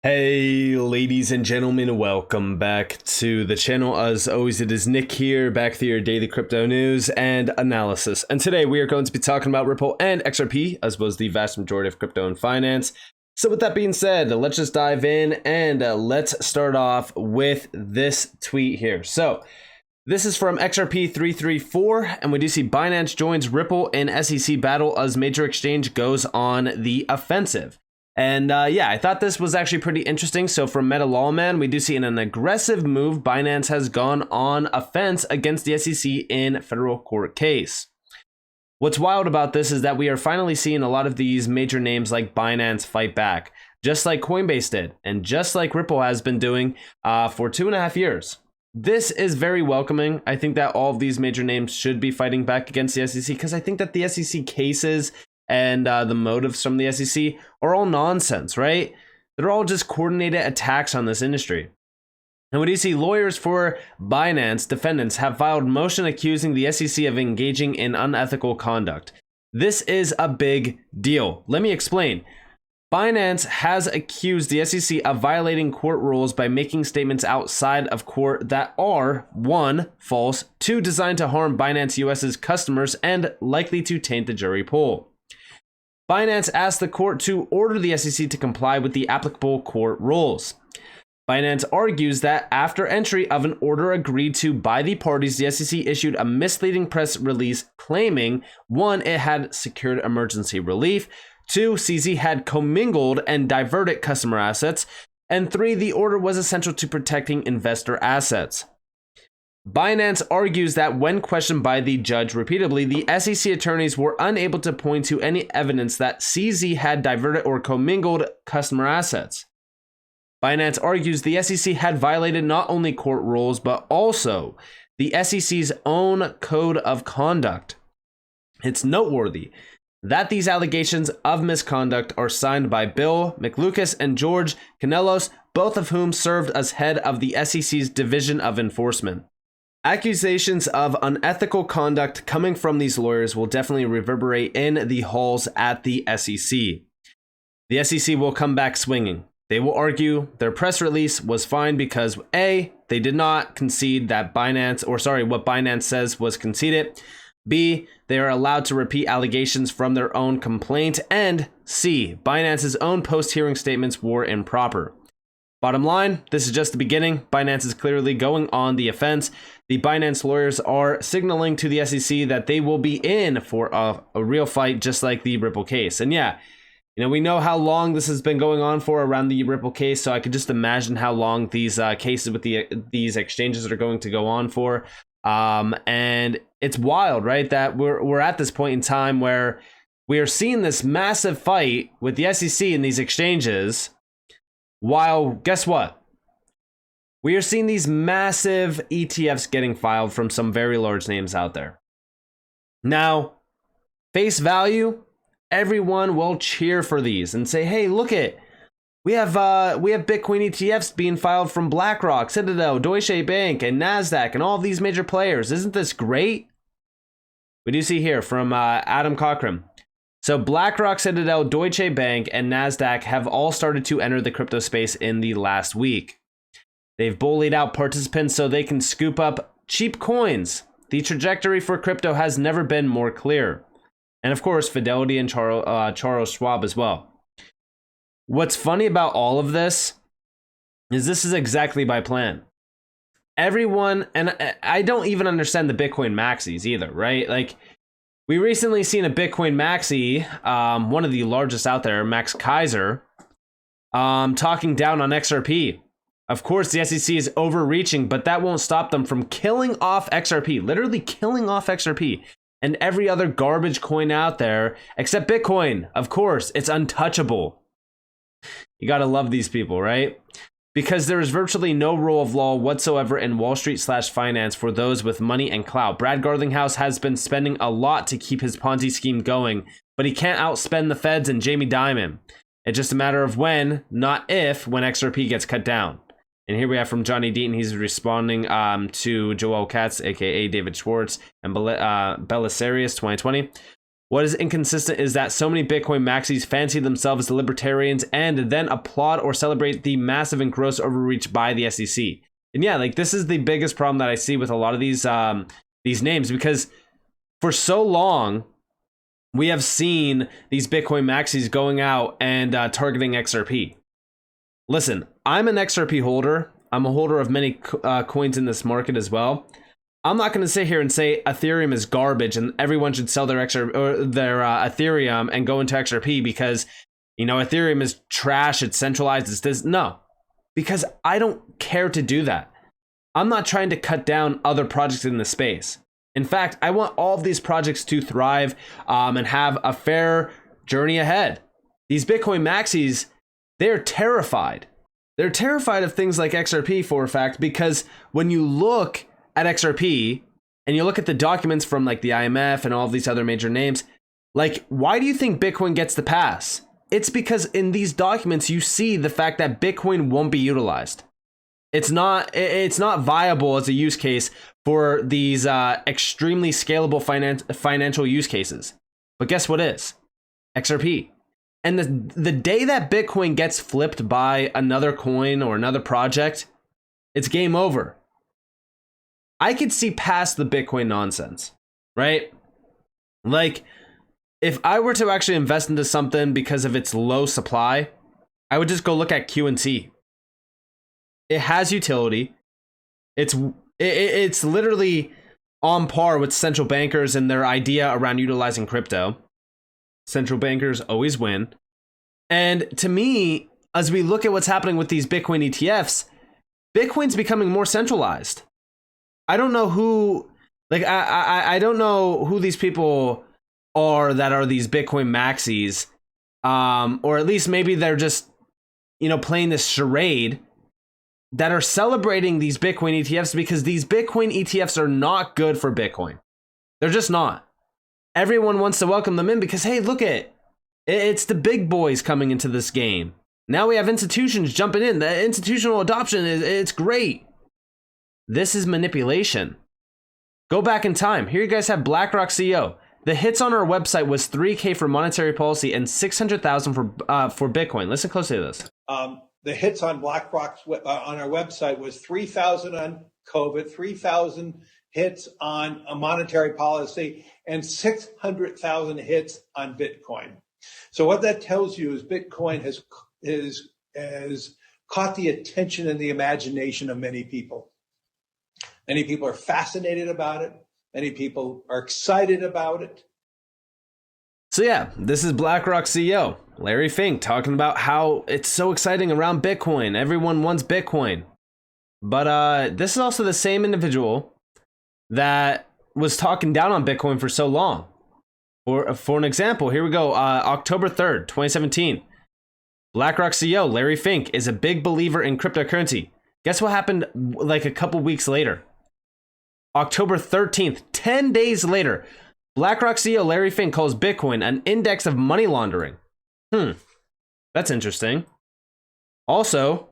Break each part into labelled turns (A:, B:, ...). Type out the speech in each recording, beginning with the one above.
A: Hey ladies and gentlemen, welcome back to the channel. As always, it is Nick here, back with your daily crypto news and analysis. And today we are going to be talking about Ripple and XRP, as well as the vast majority of crypto and finance. So with that being said, let's just dive in and let's start off with this tweet here. So this is from XRP334, and we do see Binance joins Ripple in SEC battle as major exchange goes on the offensive. And yeah, I thought this was actually pretty interesting. So from Meta Lawman, we do see in an aggressive move, Binance has gone on offense against the SEC in federal court case. What's wild about this is that we are finally seeing a lot of these major names like Binance fight back, just like Coinbase did, and just like Ripple has been doing for 2.5 years. This is very welcoming. I think that all of these major names should be fighting back against the SEC, because I think that the SEC cases and the motives from the SEC are all nonsense, right? They're all just coordinated attacks on this industry. And what do you see? Lawyers for Binance defendants have filed motion accusing the SEC of engaging in unethical conduct. This is a big deal. Let me explain. Binance has accused the SEC of violating court rules by making statements outside of court that are 1. False, 2. Designed to harm Binance US's customers, and likely to taint the jury pool. Binance asked the court to order the SEC to comply with the applicable court rules. Binance argues that after entry of an order agreed to by the parties, the SEC issued a misleading press release claiming 1. It had secured emergency relief, 2. CZ had commingled and diverted customer assets, and 3. The order was essential to protecting investor assets. Binance argues that when questioned by the judge repeatedly, the SEC attorneys were unable to point to any evidence that CZ had diverted or commingled customer assets. Binance argues the SEC had violated not only court rules, but also the SEC's own code of conduct. It's noteworthy that these allegations of misconduct are signed by Bill McLucas and George Canelos, both of whom served as head of the SEC's Division of Enforcement. Accusations of unethical conduct coming from these lawyers will definitely reverberate in the halls at the SEC. The SEC will come back swinging. They will argue their press release was fine because A, they did not concede that what Binance says was conceded. B, they are allowed to repeat allegations from their own complaint. And C, Binance's own post-hearing statements were improper. Bottom line, this is just the beginning. Binance is clearly going on the offense. The Binance lawyers are signaling to the SEC that they will be in for a real fight, just like the Ripple case. And yeah, we know how long this has been going on for around the Ripple case, so I could just imagine how long these cases with these exchanges are going to go on for. And it's wild, right? That we're at this point in time where we are seeing this massive fight with the SEC in these exchanges. While, guess what? We are seeing these massive ETFs getting filed from some very large names out there. Now, face value, everyone will cheer for these and say, hey, look it. We have Bitcoin ETFs being filed from BlackRock, Citadel, Deutsche Bank, and NASDAQ, and all of these major players. Isn't this great? We do see here from Adam Cochran. So BlackRock, Citadel, Deutsche Bank, and NASDAQ have all started to enter the crypto space in the last week. They've bullied out participants so they can scoop up cheap coins. The trajectory for crypto has never been more clear. And of course, Fidelity and Charles Schwab as well. What's funny about all of this is exactly by plan. Everyone, and I don't even understand the Bitcoin maxis either, right? Like, we recently seen a Bitcoin maxi, one of the largest out there, Max Kaiser, talking down on XRP. Of course, the SEC is overreaching, but that won't stop them from killing off XRP, literally killing off XRP and every other garbage coin out there except Bitcoin. Of course, it's untouchable. You gotta love these people, right? Because there is virtually no rule of law whatsoever in Wall Street/finance for those with money and clout. Brad Garlinghouse has been spending a lot to keep his Ponzi scheme going, but he can't outspend the feds and Jamie Dimon. It's just a matter of when, not if, when XRP gets cut down. And here we have from Johnny Deaton. He's responding to Joel Katz, aka David Schwartz, and Belisarius 2020. What is inconsistent is that so many Bitcoin maxis fancy themselves the libertarians and then applaud or celebrate the massive and gross overreach by the SEC. And yeah, like this is the biggest problem that I see with a lot of these names, because for so long we have seen these Bitcoin maxis going out and targeting XRP. Listen, I'm an XRP holder. I'm a holder of many coins in this market as well. I'm not going to sit here and say Ethereum is garbage and everyone should sell their Ethereum and go into XRP because, you know, Ethereum is trash, it's centralized, it's this. No, because I don't care to do that. I'm not trying to cut down other projects in the space. In fact, I want all of these projects to thrive and have a fair journey ahead. These Bitcoin maxis, they're terrified. They're terrified of things like XRP for a fact, because when you look at XRP and you look at the documents from like the IMF and all of these other major names, like, why do you think Bitcoin gets the pass? It's because in these documents, you see the fact that Bitcoin won't be utilized. It's not viable as a use case for these extremely scalable financial use cases. But guess what is? XRP. And the day that Bitcoin gets flipped by another coin or another project, it's game over. I could see past the Bitcoin nonsense, right? Like, if I were to actually invest into something because of its low supply, I would just go look at QNT. It has utility. It's literally on par with central bankers and their idea around utilizing crypto. Central bankers always win. And to me, as we look at what's happening with these Bitcoin ETFs, Bitcoin's becoming more centralized. I don't know who, like, I don't know who these people are that are these Bitcoin maxis, or at least maybe they're just, you know, playing this charade, that are celebrating these Bitcoin ETFs, because these Bitcoin ETFs are not good for Bitcoin. They're just not. Everyone wants to welcome them in because, hey, look it's the big boys coming into this game. Now we have institutions jumping in. The institutional adoption it's great. This is manipulation. Go back in time. Here you guys have BlackRock CEO. The hits on our website was $3K for monetary policy and $600,000 for Bitcoin. Listen closely to this.
B: The hits on BlackRock's on our website was 3,000 on COVID, 3,000 hits on a monetary policy, and 600,000 hits on Bitcoin. So what that tells you is Bitcoin has caught the attention and the imagination of many people. Many people are fascinated about it. Many people are excited about it.
A: So yeah, this is BlackRock CEO, Larry Fink, talking about how it's so exciting around Bitcoin. Everyone wants Bitcoin. But this is also the same individual that was talking down on Bitcoin for so long. For an example, here we go. October 3rd, 2017. BlackRock CEO, Larry Fink, is a big believer in cryptocurrency. Guess what happened like a couple weeks later? October 13th, 10 days later, BlackRock CEO Larry Fink calls Bitcoin an index of money laundering. That's interesting. Also,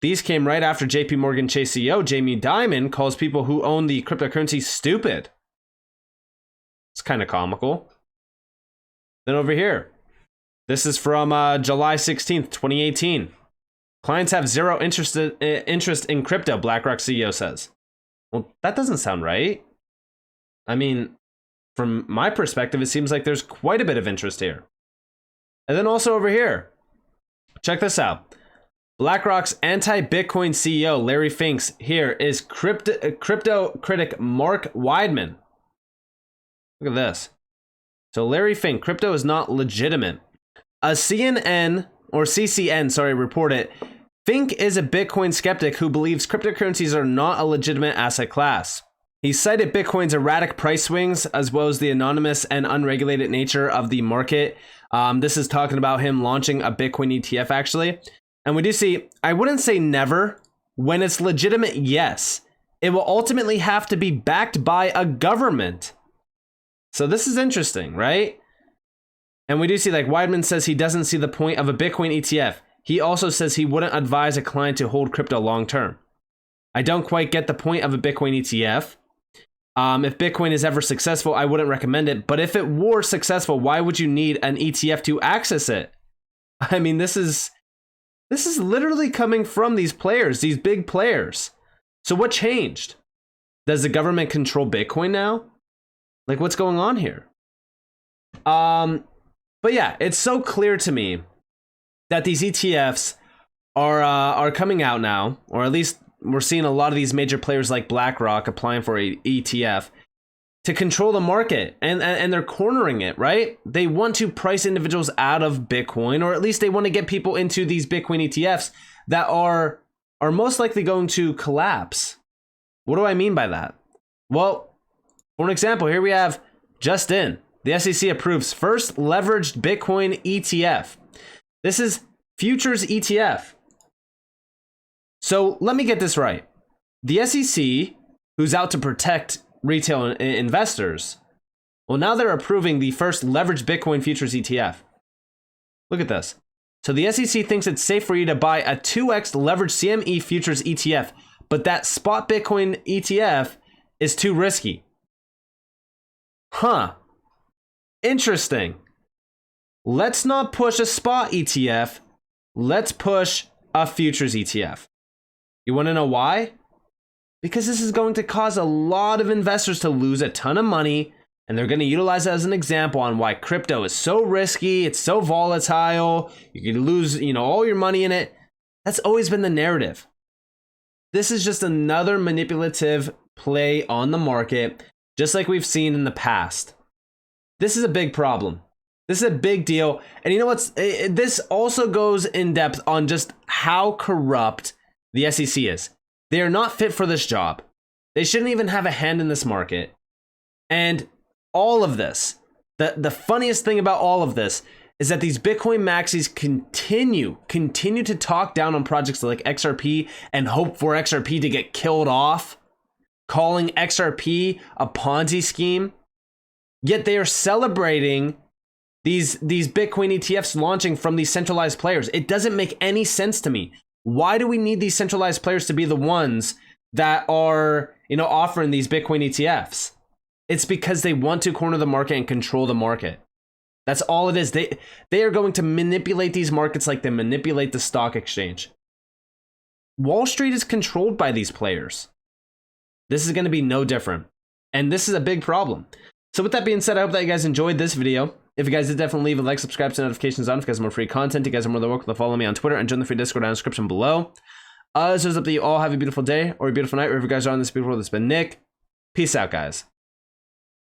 A: these came right after JP Morgan Chase CEO Jamie Dimon calls people who own the cryptocurrency stupid. It's kind of comical. Then over here, this is from July 16th, 2018. Clients have zero interest in crypto, BlackRock CEO says. Well, that doesn't sound right. I mean, from my perspective, it seems like there's quite a bit of interest here. And then also over here, check this out. BlackRock's anti-Bitcoin CEO, Larry Fink's here is crypto critic Mark Weidman. Look at this. So Larry Fink, crypto is not legitimate. A CCN reported, Fink is a Bitcoin skeptic who believes cryptocurrencies are not a legitimate asset class. He cited Bitcoin's erratic price swings as well as the anonymous and unregulated nature of the market. This is talking about him launching a Bitcoin ETF actually. And we do see, I wouldn't say never. When it's legitimate, yes. It will ultimately have to be backed by a government. So this is interesting, right? And we do see like Weidman says he doesn't see the point of a Bitcoin ETF. He also says he wouldn't advise a client to hold crypto long term. I don't quite get the point of a Bitcoin ETF. If Bitcoin is ever successful, I wouldn't recommend it. But if it were successful, why would you need an ETF to access it? I mean, this is literally coming from these players, these big players. So what changed? Does the government control Bitcoin now? Like, what's going on here? But yeah, it's so clear to me that these ETFs are coming out now, or at least we're seeing a lot of these major players like BlackRock applying for a ETF to control the market, and they're cornering it, right? They want to price individuals out of Bitcoin, or at least they want to get people into these Bitcoin ETFs that are most likely going to collapse. What do I mean by that? Well, for an example, here we have just in. The SEC approves first leveraged Bitcoin ETF. This is futures ETF. So let me get this right. The SEC, who's out to protect retail investors, well, now they're approving the first leveraged Bitcoin futures ETF. Look at this. So the SEC thinks it's safe for you to buy a 2x leveraged CME futures ETF, but that spot Bitcoin ETF is too risky. Huh. Interesting. Let's not push a spot ETF. Let's push a futures ETF. You want to know why? Because this is going to cause a lot of investors to lose a ton of money, and they're going to utilize it as an example on why crypto is so risky, it's so volatile, you could lose, all your money in it. That's always been the narrative. This is just another manipulative play on the market, just like we've seen in the past. This is a big problem. This is a big deal. And you know what's, this also goes in depth on just how corrupt the SEC is. They are not fit for this job. They shouldn't even have a hand in this market. And all of this, the funniest thing about all of this is that these Bitcoin maxis continue to talk down on projects like XRP and hope for XRP to get killed off, calling XRP a Ponzi scheme. Yet they are celebrating these Bitcoin ETFs launching from these centralized players. It doesn't make any sense to me. Why do we need these centralized players to be the ones that are, offering these Bitcoin ETFs? It's because they want to corner the market and control the market. That's all it is. They are going to manipulate these markets like they manipulate the stock exchange. Wall Street is controlled by these players. This is going to be no different. And this is a big problem. So with that being said, I hope that you guys enjoyed this video. If you guys did, definitely leave a like, subscribe, to notifications on if you guys have more free content. You guys are more than welcome to follow me on Twitter and join the free Discord down in the description below. So it's up to you all. Have a beautiful day or a beautiful night, wherever you guys are on this beautiful world. It's been Nick. Peace out, guys.